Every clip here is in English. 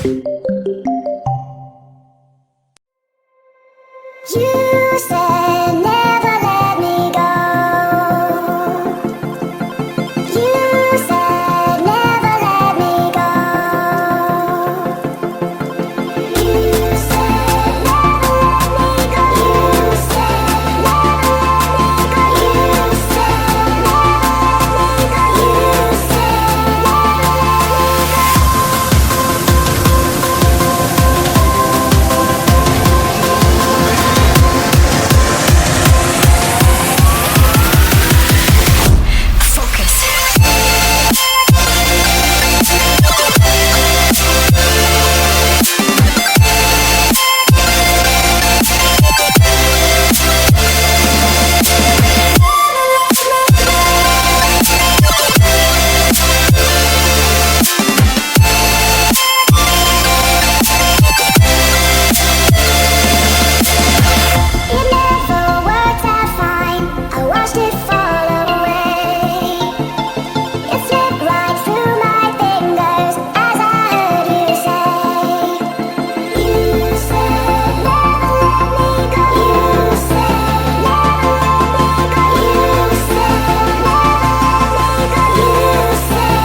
You said never let me go. You said never let me go. You said never let me go. You said never let me go. You said never let me go. You said it never worked out fine. I watched it fall away. It slipped right through my fingers as I heard you say. You said never let me go. You said never let me go. You said never let me go. You said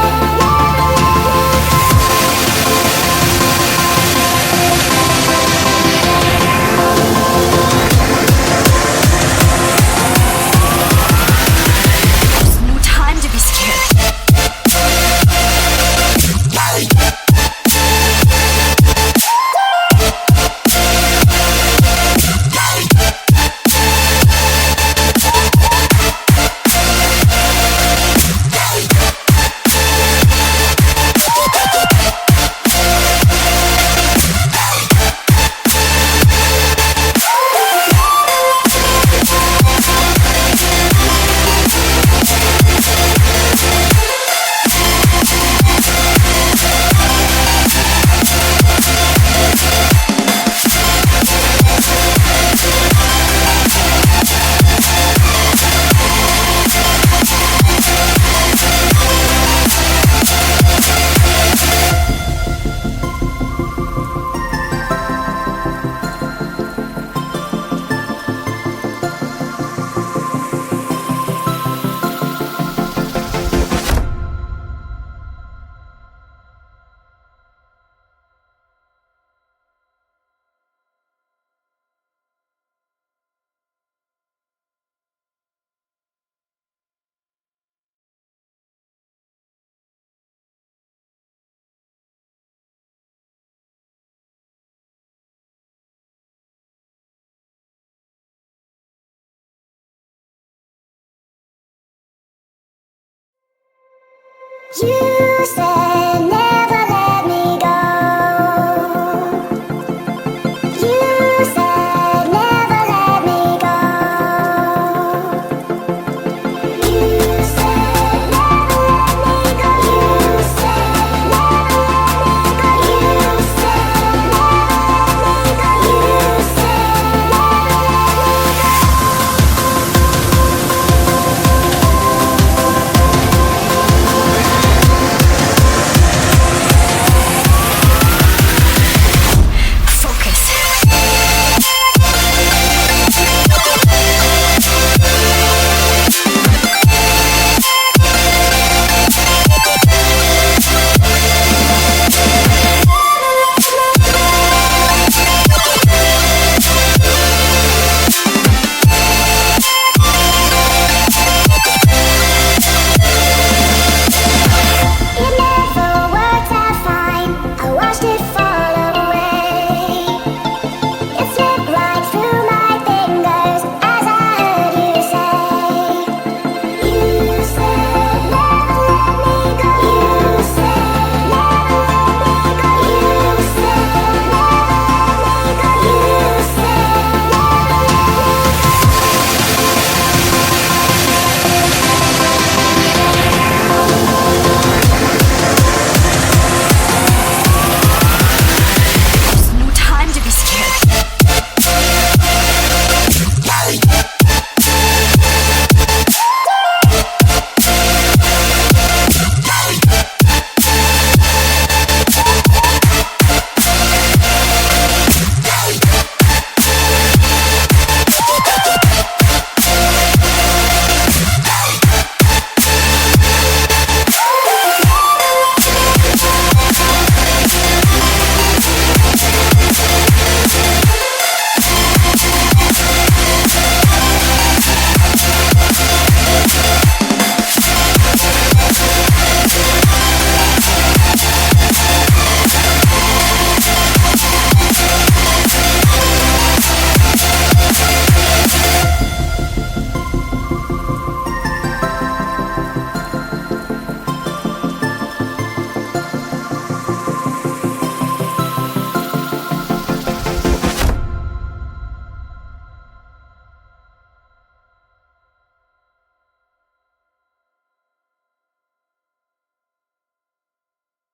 No time to be scared. you said